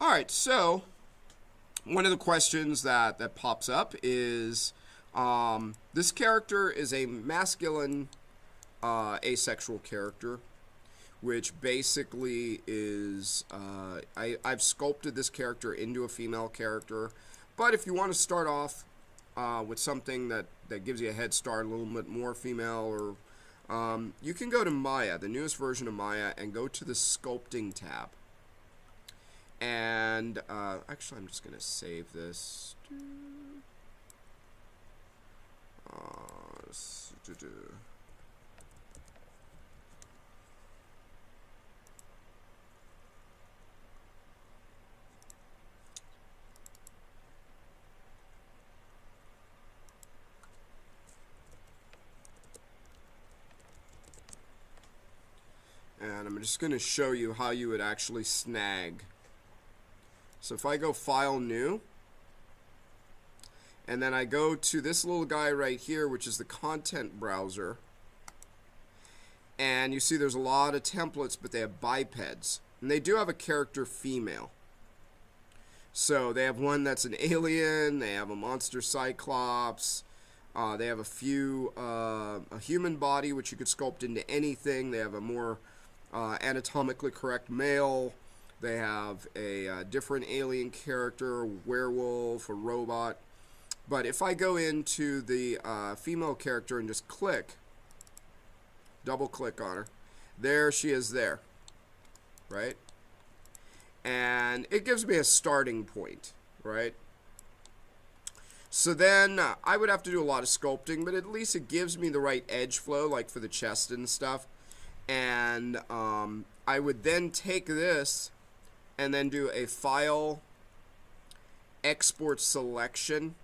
All right, so one of the questions that pops up is this character is a masculine asexual character, which basically is I've sculpted this character into a female character. But if you want to start off with something that gives you a head start, a little bit more female, or you can go to Maya, the newest version of Maya, and go to the Sculpting tab. And actually, I'm just going to save this. And I'm just going to show you how you would actually snag. So if I go File, New, and then I go to this little guy right here, which is the content browser, and you see there's a lot of templates, but they have bipeds. And they do have a character female. So they have one that's an alien, they have a monster cyclops, they have a human body, which you could sculpt into anything. They have a more anatomically correct male. They have a different alien character, a werewolf, a robot. But if I go into the female character and just click, double click on her, there she is there, right? And it gives me a starting point, right? So then I would have to do a lot of sculpting, but at least it gives me the right edge flow, like for the chest and stuff. And I would then take this and then do a file export selection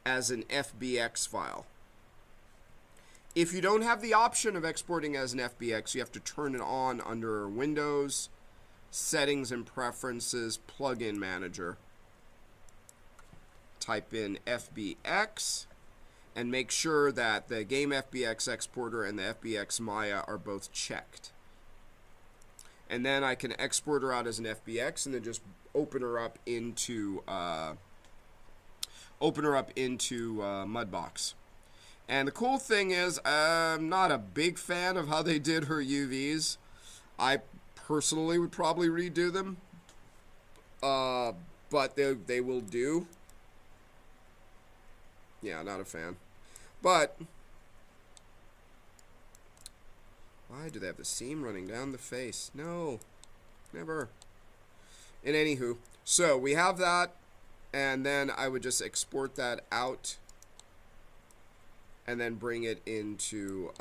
as an FBX file. If you don't have the option of exporting as an FBX, you have to turn it on under Windows, Settings and Preferences, Plugin Manager. Type in FBX and make sure that the Game FBX exporter and the FBX Maya are both checked. And then I can export her out as an FBX and then just open her up into Mudbox. And the cool thing is, I'm not a big fan of how they did her UVs. I personally would probably redo them, but they will do. Yeah, not a fan. But why do they have the seam running down the face? No, never. And anywho, so we have that, and then I would just export that out, and then bring it into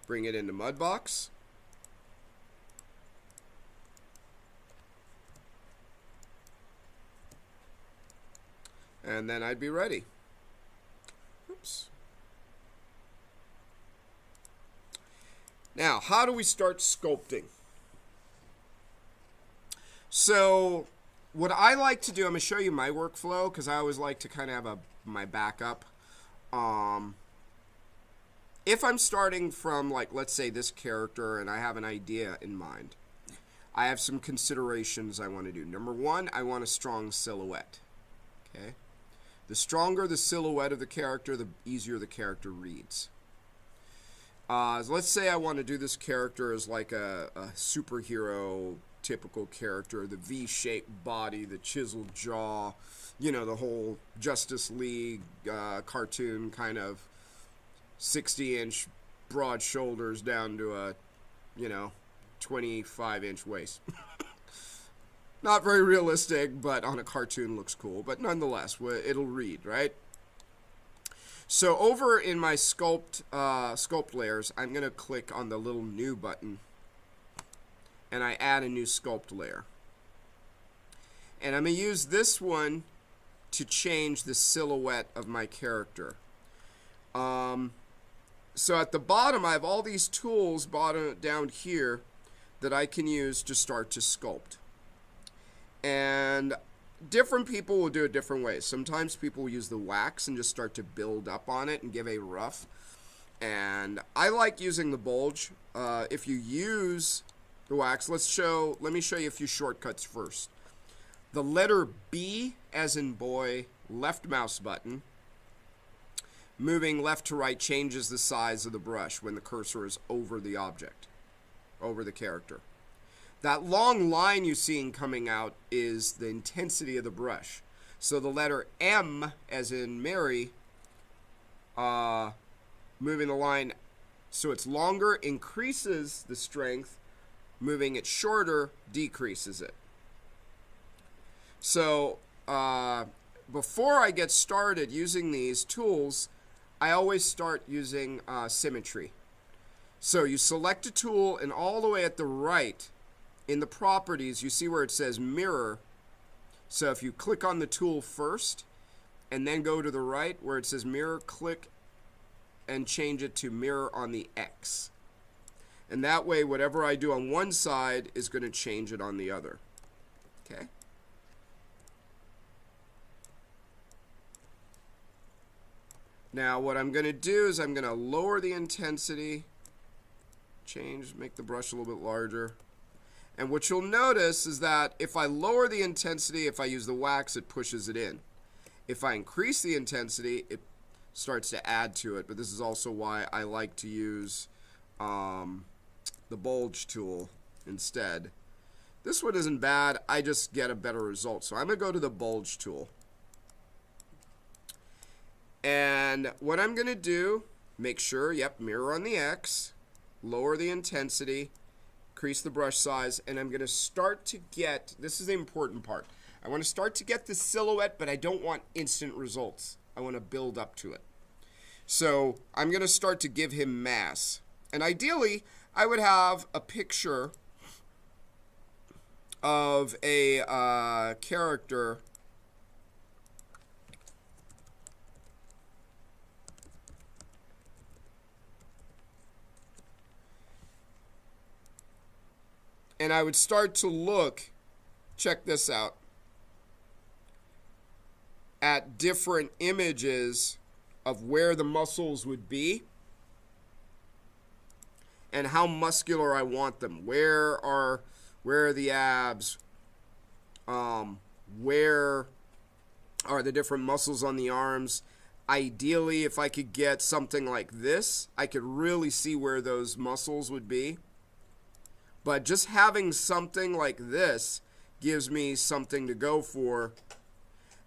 Mudbox. And then I'd be ready. Oops. Now, how do we start sculpting? So, what I like to do, I'm going to show you my workflow, because I always like to kind of have my backup. If I'm starting from, like, let's say this character, and I have an idea in mind, I have some considerations I want to do. Number one, I want a strong silhouette. Okay? The stronger the silhouette of the character, the easier the character reads. So let's say I want to do this character as like a superhero typical character, the V-shaped body, the chiseled jaw, you know, the whole Justice League cartoon kind of 60-inch broad shoulders down to a, 25-inch waist. Not very realistic, but on a cartoon looks cool. But nonetheless, it'll read, right? So over in my sculpt layers, I'm going to click on the little new button, and I add a new sculpt layer. And I'm going to use this one to change the silhouette of my character. So at the bottom, I have all these tools down here that I can use to start to sculpt. And different people will do it different ways. Sometimes people will use the wax and just start to build up on it and give a rough. And I like using the bulge. If you use the wax. Let me show you a few shortcuts first. The letter B as in boy, left mouse button. Moving left to right changes the size of the brush when the cursor is over the object, over the character. That long line you're seeing coming out is the intensity of the brush. So the letter M, as in Mary, moving the line so it's longer increases the strength, moving it shorter decreases it. So before I get started using these tools, I always start using symmetry. So you select a tool, and all the way at the right in the properties, you see where it says mirror. So if you click on the tool first and then go to the right where it says mirror, click and change it to mirror on the X. And that way, whatever I do on one side is going to change it on the other. Okay? Now what I'm going to do is I'm going to lower the intensity, make the brush a little bit larger. And what you'll notice is that if I lower the intensity, if I use the wax, it pushes it in. If I increase the intensity, it starts to add to it. But this is also why I like to use the bulge tool instead. This one isn't bad. I just get a better result. So I'm going to go to the bulge tool. And what I'm going to do, make sure, mirror on the X, lower the intensity, increase the brush size, and I'm going to start to get, this is the important part, I want to start to get the silhouette, but I don't want instant results. I want to build up to it. So I'm going to start to give him mass. And ideally, I would have a picture of a character and I would start to look, check this out, at different images of where the muscles would be and how muscular I want them. Where are the abs? Where are the different muscles on the arms? Ideally, if I could get something like this, I could really see where those muscles would be. But just having something like this gives me something to go for.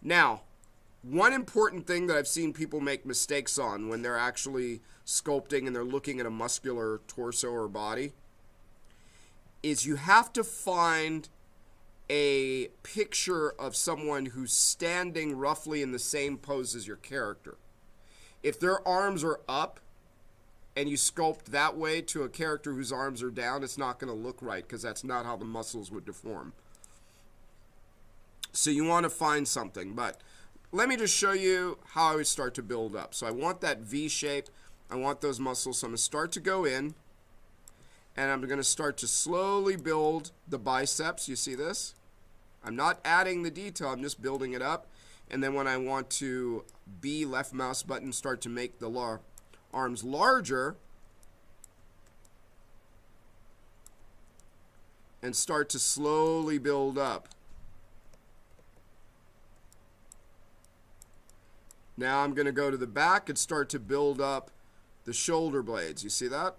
Now, one important thing that I've seen people make mistakes on when they're actually sculpting and they're looking at a muscular torso or body is you have to find a picture of someone who's standing roughly in the same pose as your character. If their arms are up, and you sculpt that way to a character whose arms are down, it's not going to look right because that's not how the muscles would deform. So you want to find something. But let me just show you how I would start to build up. So I want that V shape. I want those muscles. So I'm going to start to go in. And I'm going to start to slowly build the biceps. You see this? I'm not adding the detail. I'm just building it up. And then when I want to B, left mouse button, start to make the arms larger and start to slowly build up. Now I'm going to go to the back and start to build up the shoulder blades. You see that?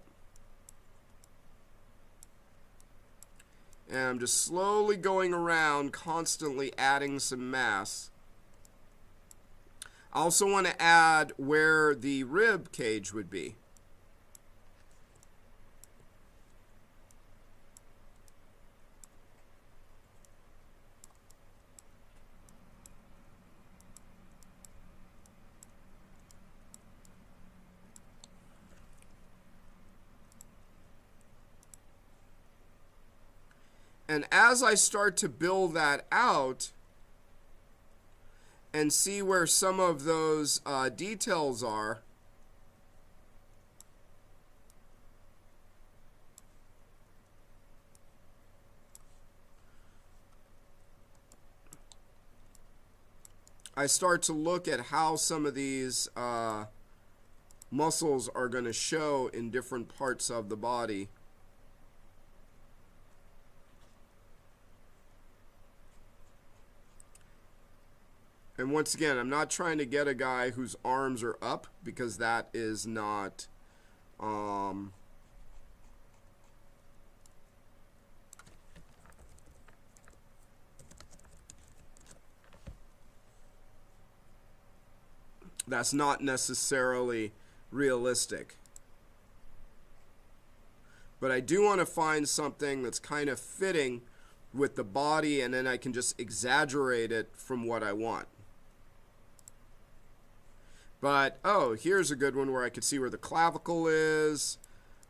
And I'm just slowly going around, constantly adding some mass. I also want to add where the rib cage would be. And as I start to build that out, and see where some of those details are, I start to look at how some of these muscles are going to show in different parts of the body. And once again, I'm not trying to get a guy whose arms are up, because that is not that's not necessarily realistic. But I do want to find something that's kind of fitting with the body, and then I can just exaggerate it from what I want. But, oh, here's a good one where I could see where the clavicle is.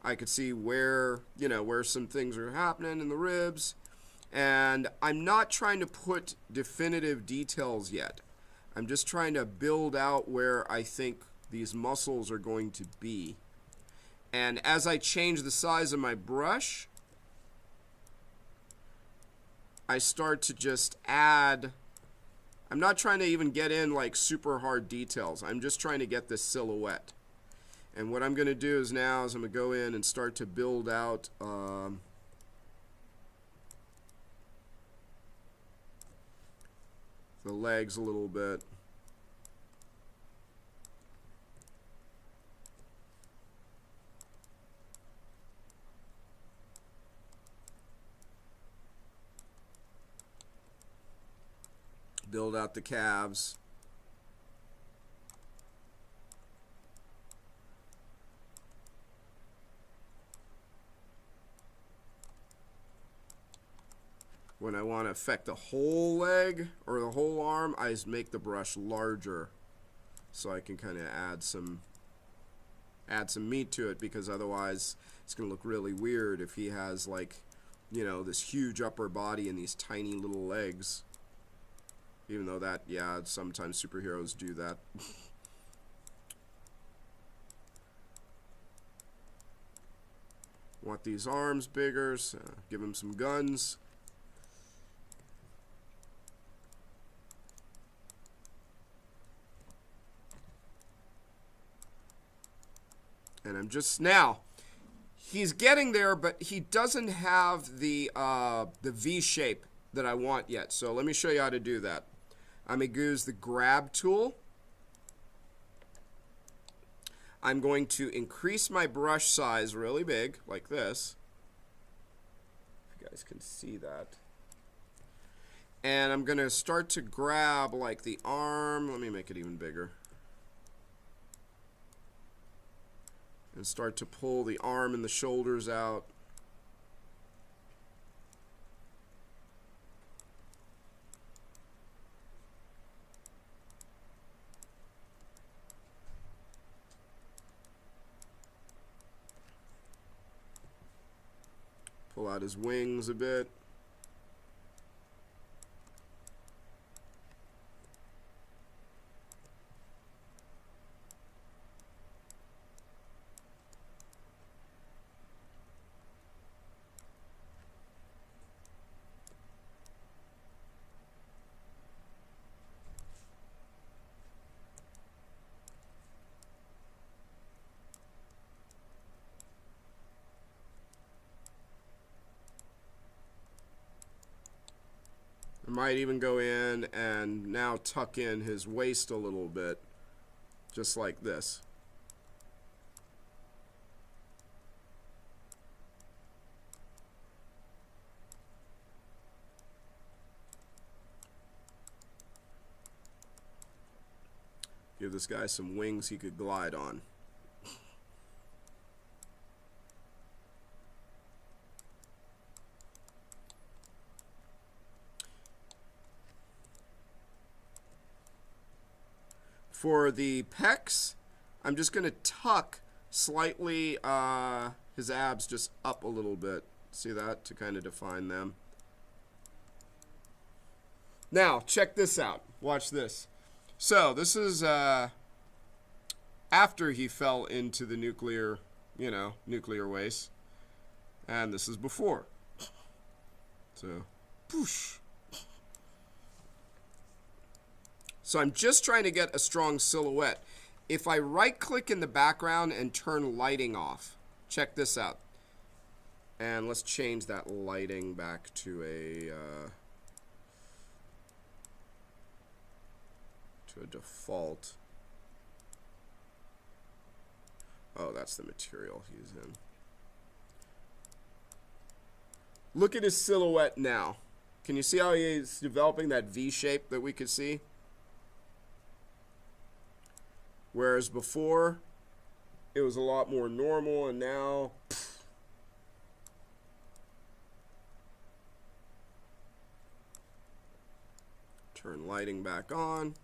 I could see where, you know, where some things are happening in the ribs. And I'm not trying to put definitive details yet. I'm just trying to build out where I think these muscles are going to be. And as I change the size of my brush, I start to just add. I'm not trying to even get in like super hard details. I'm just trying to get this silhouette. And what I'm going to do is now is I'm going to go in and start to build out the legs a little bit. Build out the calves. When I want to affect the whole leg or the whole arm, I just make the brush larger so I can kind of add some meat to it, because otherwise it's going to look really weird if he has, like, you know, this huge upper body and these tiny little legs. Even though that, yeah, sometimes superheroes do that. Want these arms bigger, so give him some guns. And I'm just now, he's getting there, but he doesn't have the V shape that I want yet. So let me show you how to do that. I'm going to use the grab tool. I'm going to increase my brush size really big, like this. If you guys can see that. And I'm going to start to grab like the arm. Let me make it even bigger. And start to pull the arm and the shoulders out. Pull out his wings a bit. I might even go in and now tuck in his waist a little bit, just like this. Give this guy some wings he could glide on. For the pecs, I'm just going to tuck slightly his abs just up a little bit. See that? To kind of define them. Now, check this out. Watch this. So, this is after he fell into the nuclear waste. And this is before. So, poosh. So I'm just trying to get a strong silhouette. If I right-click in the background and turn lighting off, check this out. And let's change that lighting back to a to a default. Oh, that's the material he's in. Look at his silhouette now. Can you see how he's developing that V shape that we could see? Whereas before, it was a lot more normal, and now... Turn lighting back on.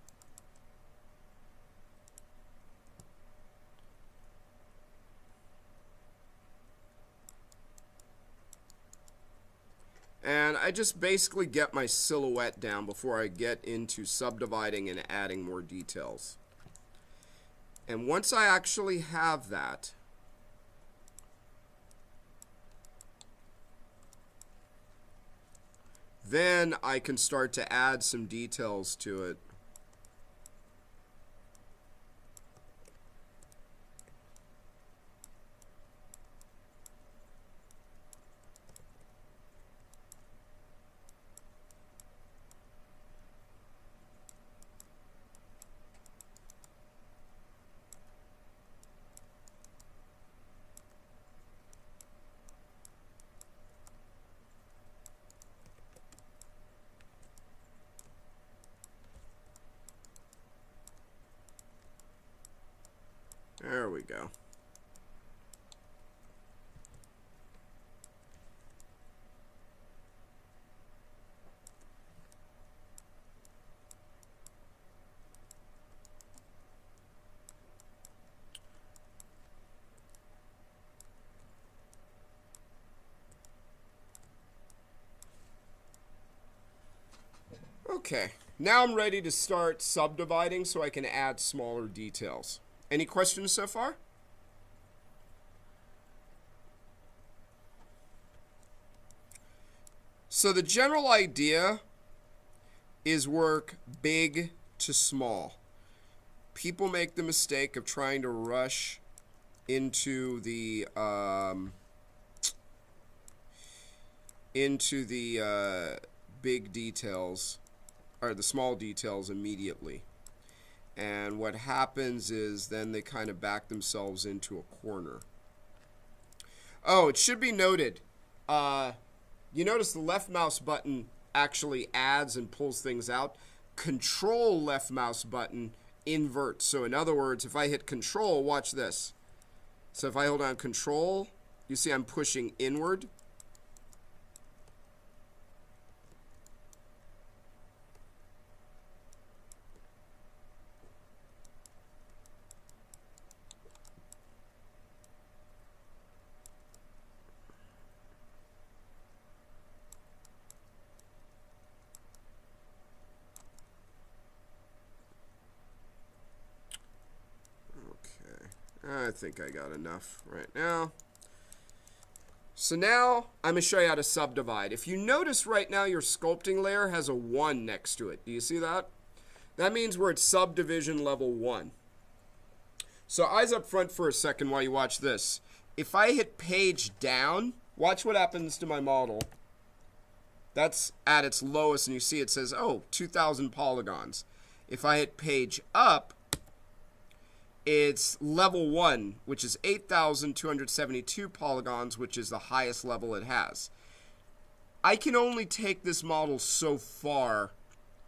And I just basically get my silhouette down before I get into subdividing and adding more details. And once I actually have that, then I can start to add some details to it. There we go. Okay, now I'm ready to start subdividing so I can add smaller details. Any questions so far? So the general idea is work big to small. People make the mistake of trying to rush into the big details, or the small details immediately. And what happens is then they kind of back themselves into a corner. Oh, it should be noted, you notice the left mouse button actually adds and pulls things out. Control left mouse button inverts. So in other words, if I hit Control, watch this. So if I hold down Control, you see I'm pushing inward. I think I got enough right now. So now I'm going to show you how to subdivide. If you notice right now your sculpting layer has a 1 next to it. Do you see that? That means we're at subdivision level 1. So eyes up front for a second while you watch this. If I hit page down, watch what happens to my model. That's at its lowest, and you see it says, oh, 2,000 polygons. If I hit page up, it's level 1, which is 8,272 polygons, which is the highest level it has. I can only take this model so far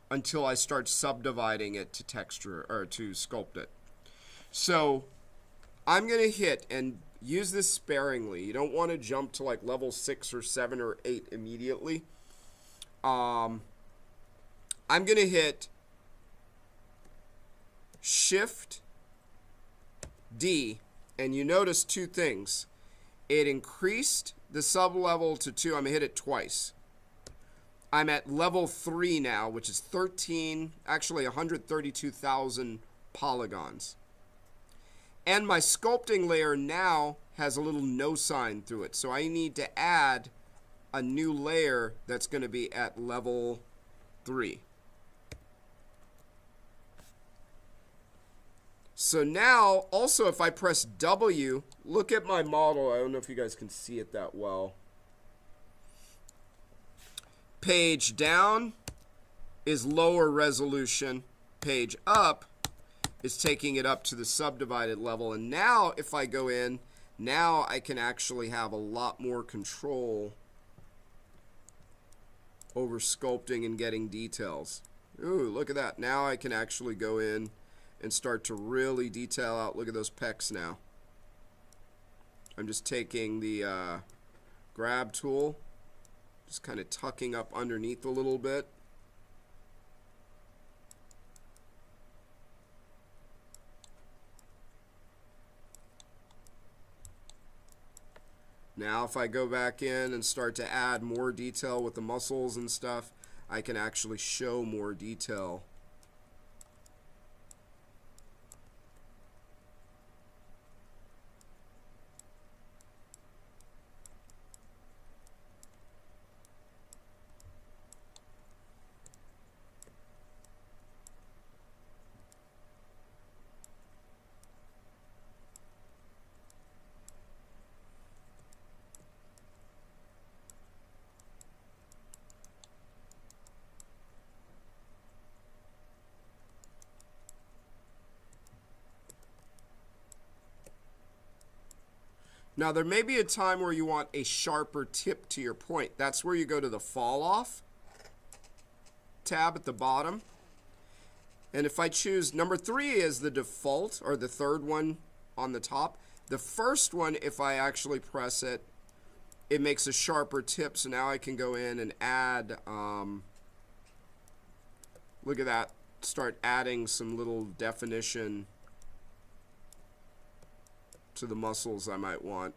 until I start subdividing it to texture, or to sculpt it. So I'm going to hit, and use this sparingly. You don't want to jump to like level 6 or 7 or 8 immediately. I'm going to hit Shift D, and you notice two things. It increased the sub-level to 2. I'm going to hit it twice. I'm at level 3 now, which is 132,000 polygons. And my sculpting layer now has a little no sign through it. So I need to add a new layer that's going to be at level 3. So now, also if I press W, look at my model. I don't know if you guys can see it that well. Page down is lower resolution. page up is taking it up to the subdivided level. And now if I go in, now I can actually have a lot more control over sculpting and getting details. Ooh, look at that. Now I can actually go in and start to really detail out. Look at those pecs now. I'm just taking the grab tool, just kind of tucking up underneath a little bit. Now if I go back in and start to add more detail with the muscles and stuff, I can actually show more detail. Now there may be a time where you want a sharper tip to your point. That's where you go to the fall off tab at the bottom. And if I choose number 3 as the default, or the third one on the top, the first one, if I actually press it, it makes a sharper tip. So now I can go in and add, look at that, start adding some little definition to the muscles I might want.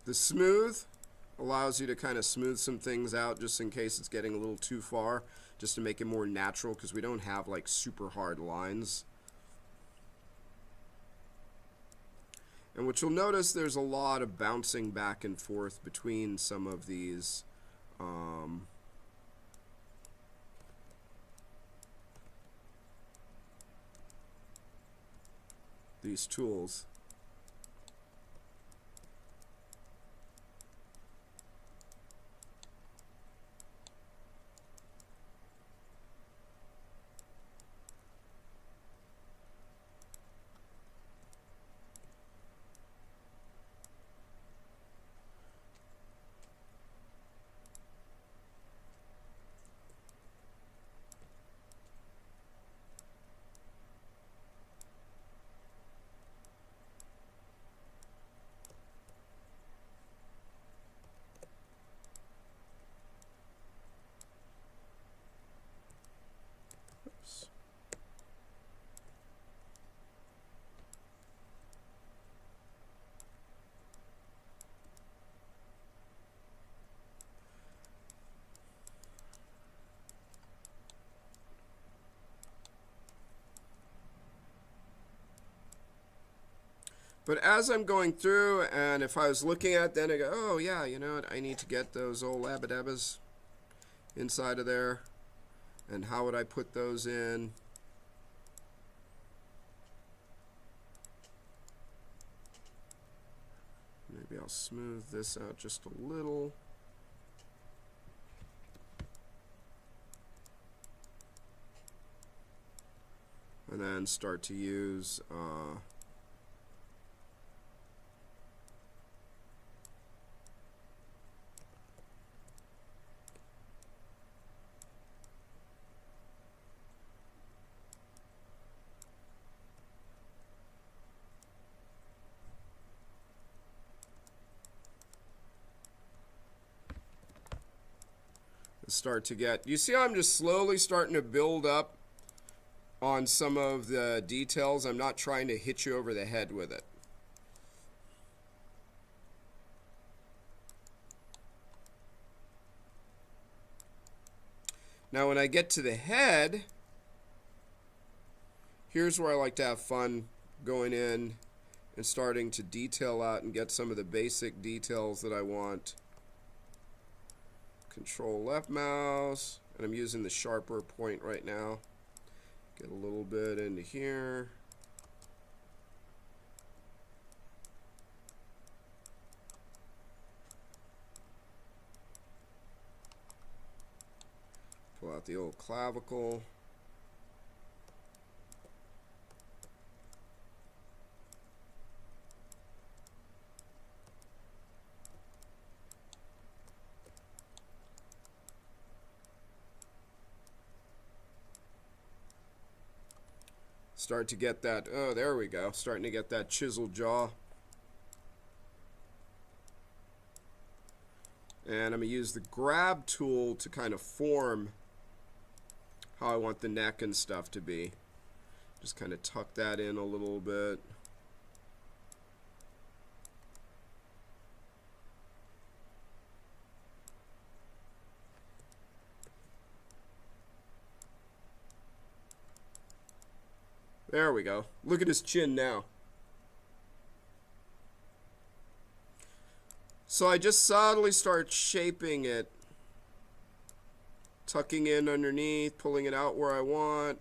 The smooth allows you to kind of smooth some things out just in case it's getting a little too far, just to make it more natural, because we don't have like super hard lines. And what you'll notice, there's a lot of bouncing back and forth between some of these tools. But as I'm going through, and if I was looking at it, then I go, oh yeah, you know what, I need to get those old abba-dabbas inside of there. And how would I put those in? Maybe I'll smooth this out just a little. And then start to use start to get, you see how I'm just slowly starting to build up on some of the details. I'm not trying to hit you over the head with it. Now when I get to the head, here's where I like to have fun, going in and starting to detail out and get some of the basic details that I want. Control left mouse, And I'm using the sharper point right now. Get a little bit into here. Pull out the old clavicle. Start to get that, oh, there we go. Starting to get that chiseled jaw. And I'm going to use the grab tool to kind of form how I want the neck and stuff to be. Just kind of tuck that in a little bit. There we go. Look at his chin now. So I just subtly start shaping it. Tucking in underneath, pulling it out where I want.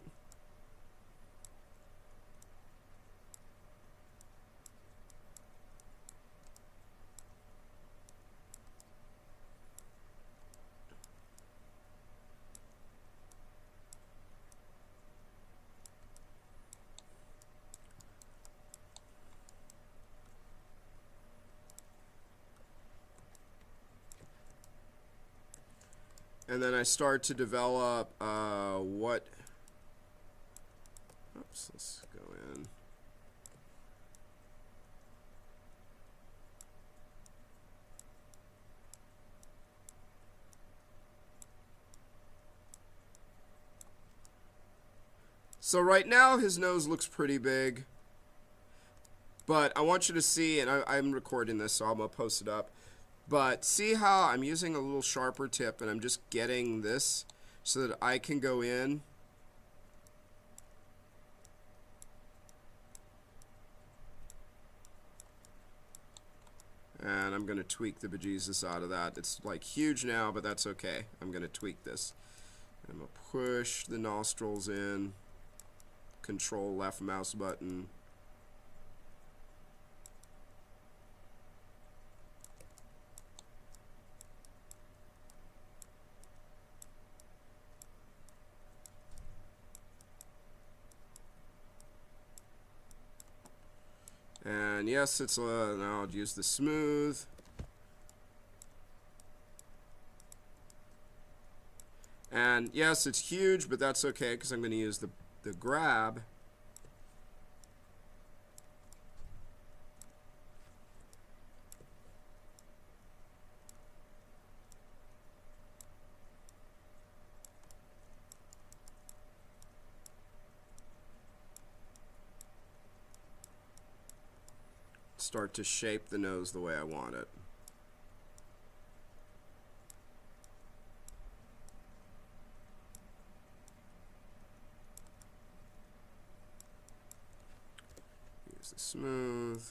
And then I start to develop oops, let's go in. So right now his nose looks pretty big, but I want you to see, and I'm recording this, so I'm going to post it up. But see how I'm using a little sharper tip and I'm just getting this so that I can go in and I'm going to tweak the bejesus out of that. It's like huge now, but that's okay. I'm going to tweak this. I'm going to push the nostrils in, control left mouse button. And yes, it's now I'll use the smooth. And yes, it's huge, but that's okay because I'm going to use the grab. Start to shape the nose the way I want it. Use the smooth.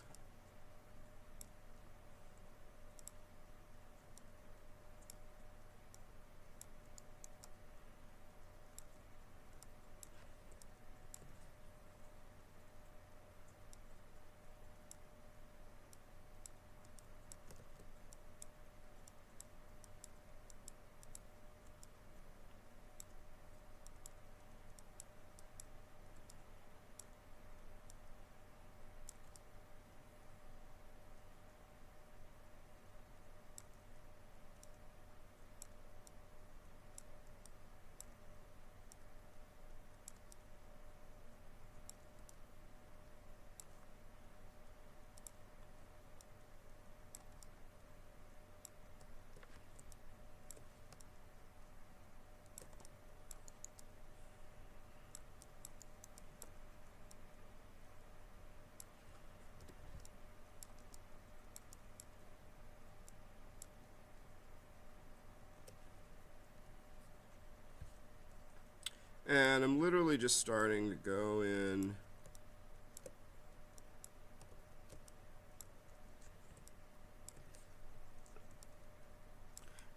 And I'm literally just starting to go in.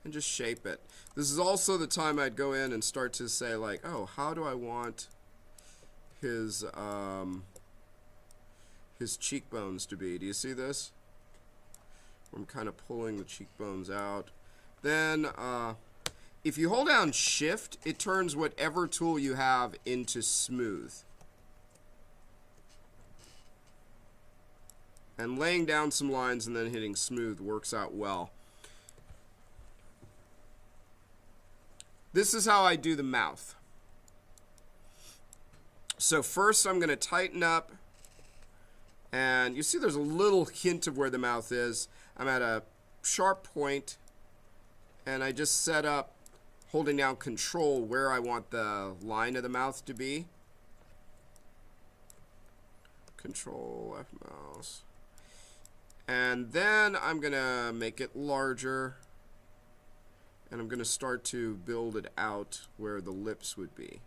And and just shape it. This is also the time I'd go in and start to say like, oh, how do I want his cheekbones to be? Do you see this? I'm kind of pulling the cheekbones out. Then if you hold down Shift, it turns whatever tool you have into smooth. And laying down some lines and then hitting smooth works out well. This is how I do the mouth. So first I'm going to tighten up, and you see there's a little hint of where the mouth is. I'm at a sharp point, and I just set up, holding down Control, where I want the line of the mouth to be. Control left mouse. And then I'm going to make it larger, and I'm going to start to build it out where the lips would be.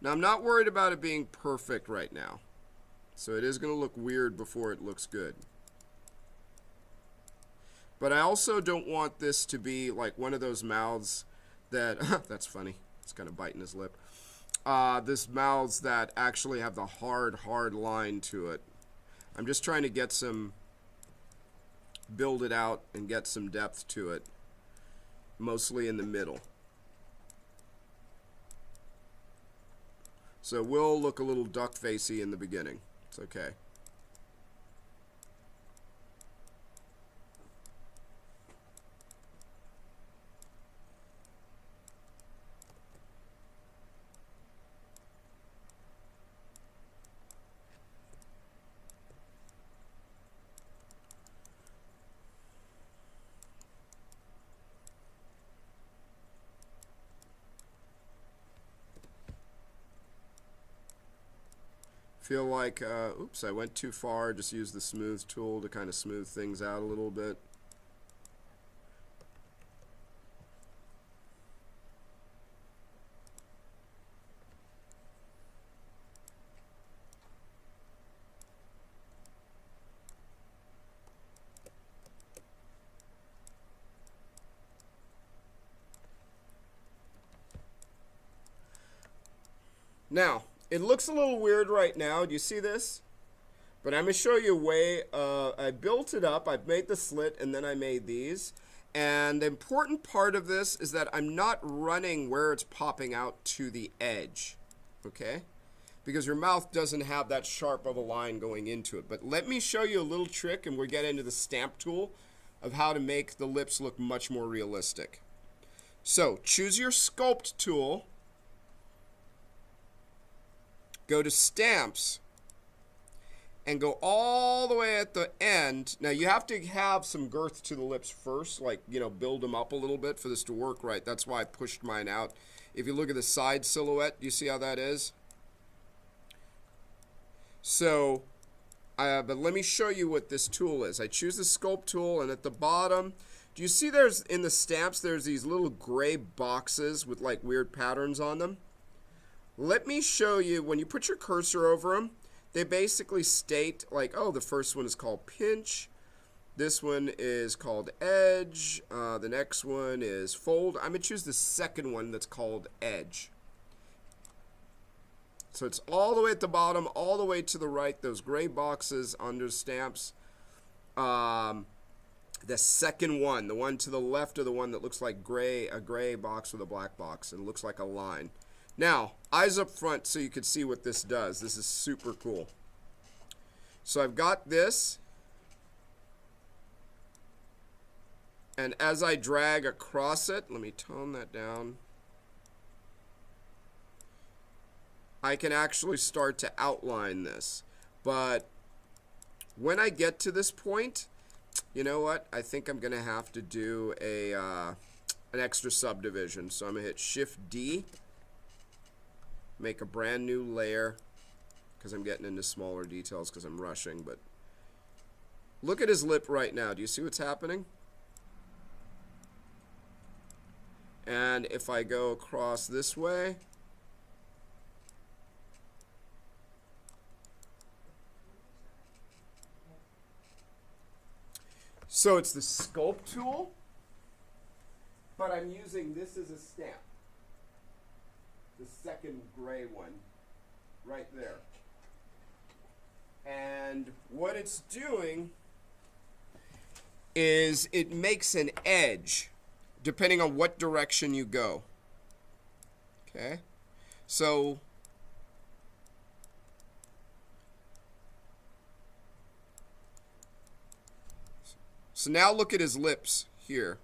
Now I'm not worried about it being perfect right now, so it is going to look weird before it looks good. But I also don't want this to be like one of those mouths that, that's funny, it's kind of biting his lip. This mouths that actually have the hard line to it. I'm just trying to get some, build it out and get some depth to it, mostly in the middle. So we'll look a little duck-facey in the beginning. It's okay. Feel like, oops, I went too far. Just use the smooth tool to kind of smooth things out a little bit. Now, it looks a little weird right now. Do you see this? But I'm going to show you a way. I built it up. I've made the slit, and then I made these. And the important part of this is that I'm not running where it's popping out to the edge. Okay? Because your mouth doesn't have that sharp of a line going into it. But let me show you a little trick, and we'll get into the stamp tool of how to make the lips look much more realistic. So, choose your Sculpt tool. Go to Stamps and go all the way at the end. Now you have to have some girth to the lips first, like, you know, build them up a little bit for this to work right. That's why I pushed mine out. If you look at the side silhouette, you see how that is? So, but let me show you what this tool is. I choose the Sculpt tool, and at the bottom, do you see there's, in the stamps, there's these little gray boxes with like weird patterns on them? Let me show you, when you put your cursor over them, they basically state like, oh, the first one is called pinch, this one is called edge, the next one is fold. I'm going to choose the second one that's called edge. So it's all the way at the bottom, all the way to the right, those gray boxes under stamps. The second one, the one to the left of the one that looks like gray, a gray box with a black box, and it looks like a line. Now, eyes up front so you can see what this does. This is super cool. So I've got this, and as I drag across it, let me tone that down, I can actually start to outline this. But when I get to this point, you know what? I think I'm going to have to do an extra subdivision. So I'm going to hit Shift D. Make a brand new layer, because I'm getting into smaller details because I'm rushing. But look at his lip right now. Do you see what's happening? And if I go across this way, So it's the Sculpt tool, but I'm using this as a stamp. The second gray one, right there. And what it's doing is it makes an edge depending on what direction you go. Okay? So now look at his lips here.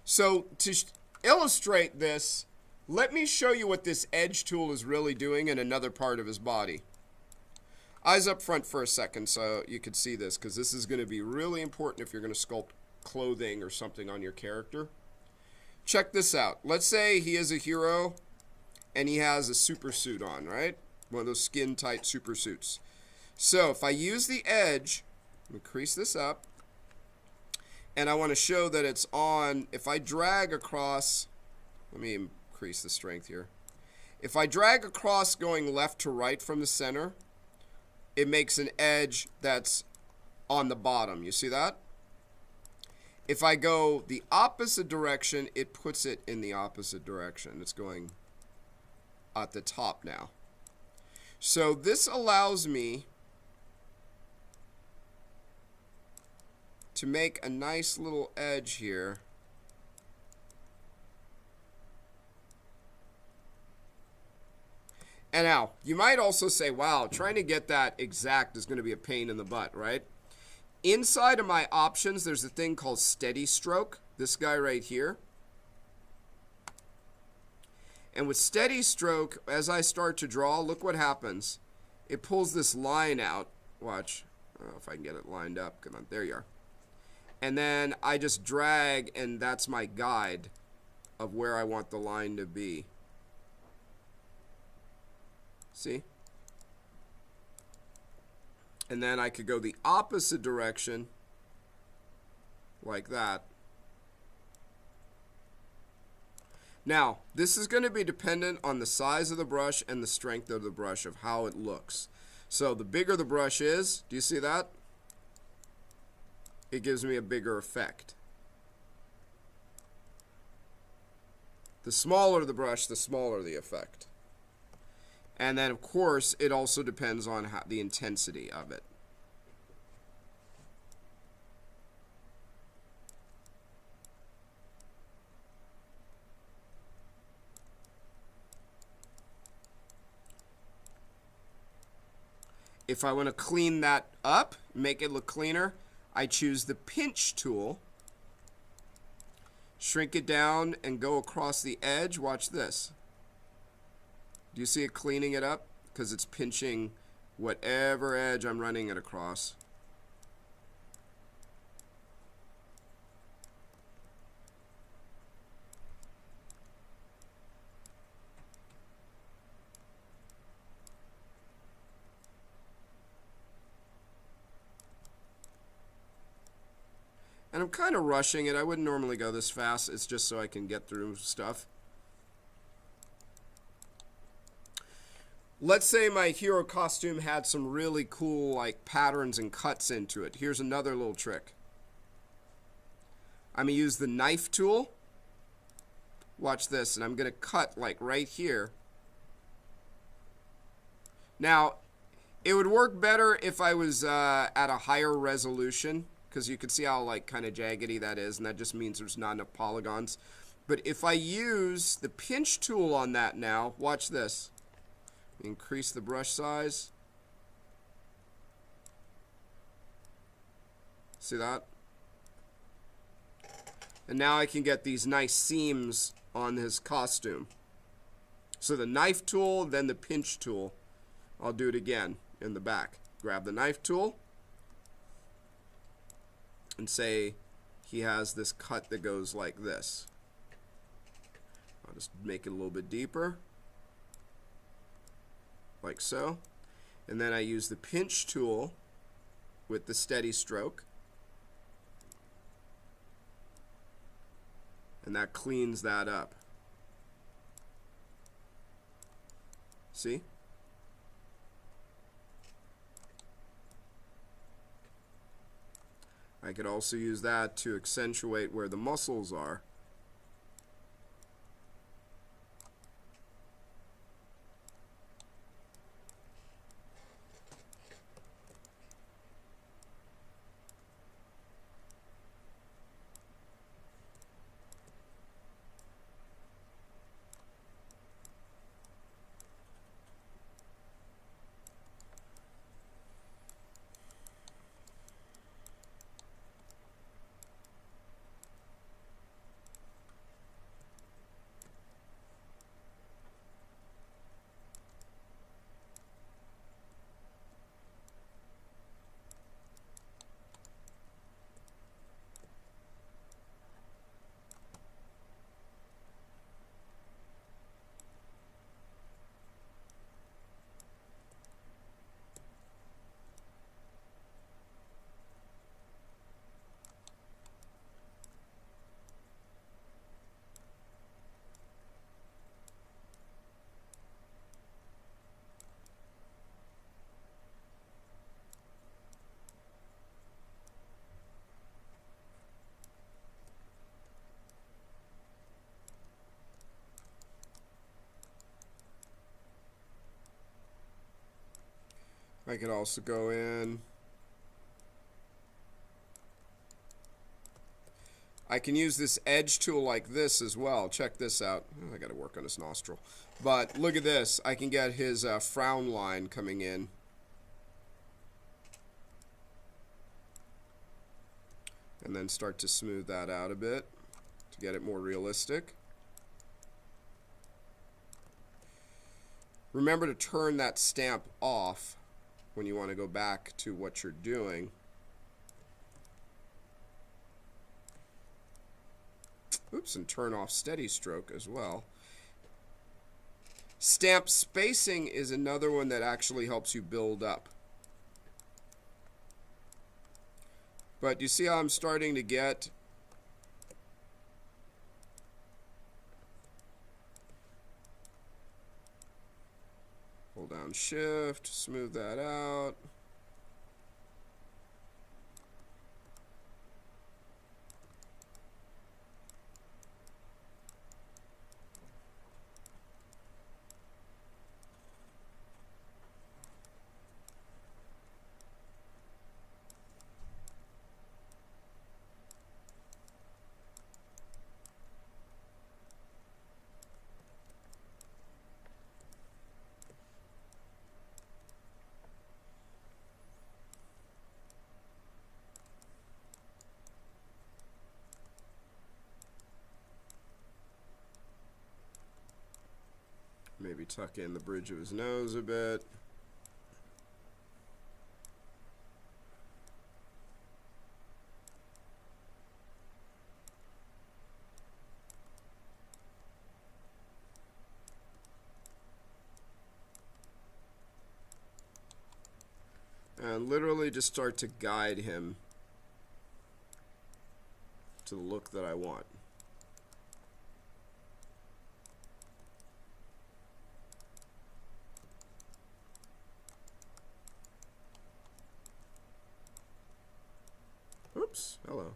So to illustrate this, let me show you what this edge tool is really doing in another part of his body. Eyes up front for a second so you can see this, because this is going to be really important if you're going to sculpt clothing or something on your character. Check this out. Let's say he is a hero and he has a super suit on, right? One of those skin tight super suits. So if I use the edge, increase this up, and I want to show that it's on. If I drag across, let me increase the strength here. If I drag across going left to right from the center, it makes an edge that's on the bottom. You see that? If I go the opposite direction, it puts it in the opposite direction. It's going at the top now. So this allows me to make a nice little edge here. And now, you might also say, wow, trying to get that exact is going to be a pain in the butt, right? Inside of my options, there's a thing called steady stroke, this guy right here. And with steady stroke, as I start to draw, look what happens. It pulls this line out. Watch. I don't know if I can get it lined up. Come on, there you are. And then I just drag, and that's my guide of where I want the line to be. See? And then I could go the opposite direction, like that. Now, this is going to be dependent on the size of the brush and the strength of the brush, of how it looks. So the bigger the brush is, do you see that? It gives me a bigger effect. The smaller the brush, the smaller the effect. And then, of course, it also depends on the intensity of it. If I want to clean that up, make it look cleaner, I choose the pinch tool, shrink it down, and go across the edge. Watch this. Do you see it cleaning it up? Because it's pinching whatever edge I'm running it across. And I'm kind of rushing it. I wouldn't normally go this fast. It's just so I can get through stuff. Let's say my hero costume had some really cool like patterns and cuts into it. Here's another little trick. I'm going to use the knife tool. Watch this, and I'm going to cut like right here. Now, it would work better if I was at a higher resolution, because you can see how like kind of jaggedy that is, and that just means there's not enough polygons. But if I use the pinch tool on that now, watch this. Increase the brush size. See that? And now I can get these nice seams on his costume. So the knife tool, then the pinch tool. I'll do it again in the back. Grab the knife tool and say he has this cut that goes like this. I'll just make it a little bit deeper, like so. And then I use the pinch tool with the steady stroke, and that cleans that up. See? I could also use that to accentuate where the muscles are. I could also go in. I can use this edge tool like this as well. Check this out. Oh, I got to work on his nostril. But look at this. I can get his frown line coming in. And then start to smooth that out a bit to get it more realistic. Remember to turn that stamp off when you want to go back to what you're doing. Oops, and turn off steady stroke as well. Stamp spacing is another one that actually helps you build up. But you see how I'm starting to get hold down shift, smooth that out. Maybe tuck in the bridge of his nose a bit. And literally just start to guide him to the look that I want. Oops, hello.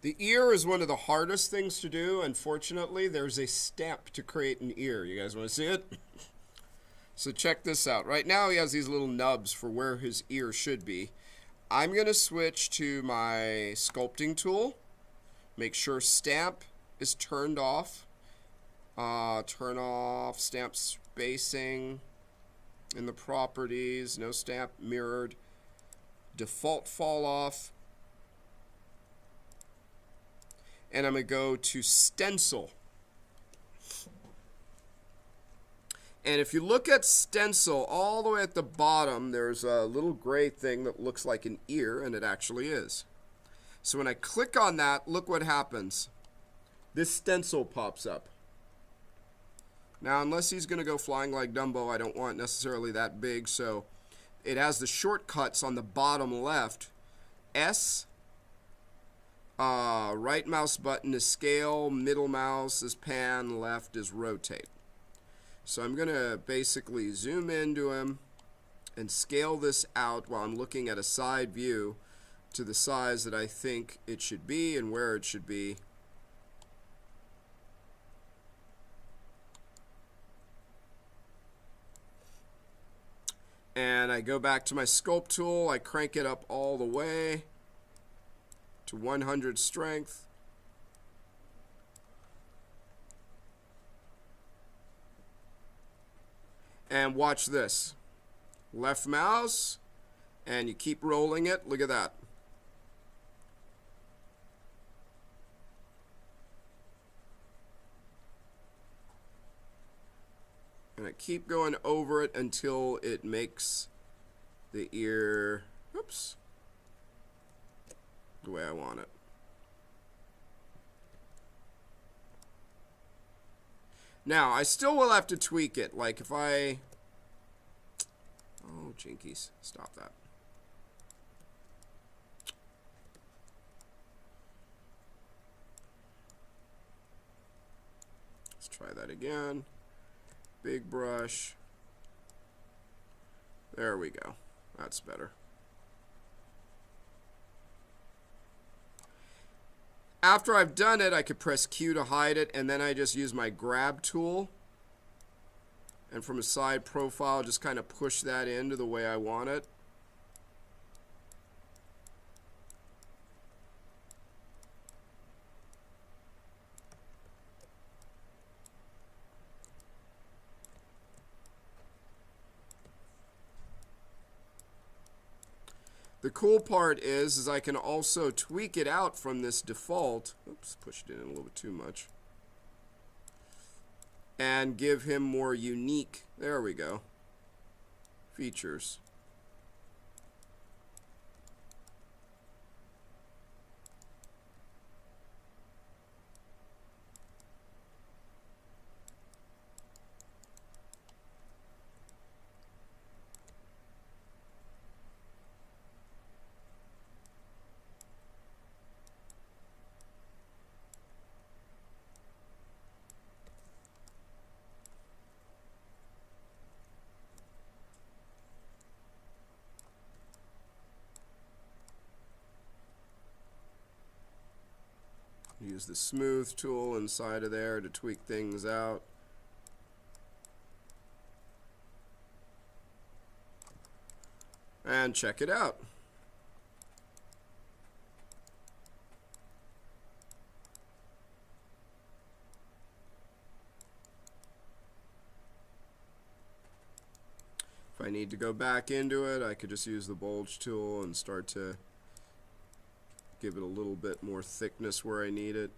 The ear is one of the hardest things to do. Unfortunately, there's a stamp to create an ear. You guys want to see it? So check this out. Right now he has these little nubs for where his ear should be. I'm going to switch to my sculpting tool. Make sure stamp is turned off. Turn off stamp spacing in the properties. No stamp mirrored. Default fall off. And I'm going to go to stencil. And if you look at stencil, all the way at the bottom, there's a little gray thing that looks like an ear, and it actually is. So when I click on that, look what happens. This stencil pops up. Now, unless he's going to go flying like Dumbo, I don't want necessarily that big, so it has the shortcuts on the bottom left, S. Right mouse button is scale, middle mouse is pan, left is rotate. So I'm going to basically zoom into him and scale this out while I'm looking at a side view to the size that I think it should be and where it should be. And I go back to my sculpt tool, I crank it up all the way to 100 strength. And watch this. Left mouse, and you keep rolling it. Look at that. And I keep going over it until it makes the ear, oops, the way I want it. Now, I still will have to tweak it. Like if I, oh, jinkies, stop that. Let's try that again. Big brush. There we go. That's better. After I've done it, I could press Q to hide it, and then I just use my grab tool. And from a side profile, just kind of push that into the way I want it. The cool part is I can also tweak it out from this default. Oops, pushed it in a little bit too much. And give him more unique, there we go, features. Use the smooth tool inside of there to tweak things out. And check it out. If I need to go back into it, I could just use the bulge tool and start to give it a little bit more thickness where I need it.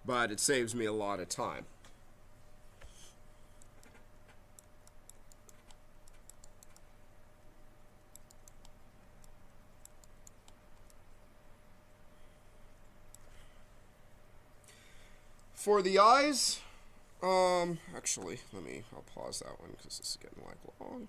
But it saves me a lot of time. For the eyes, actually, I'll pause that one because this is getting like long.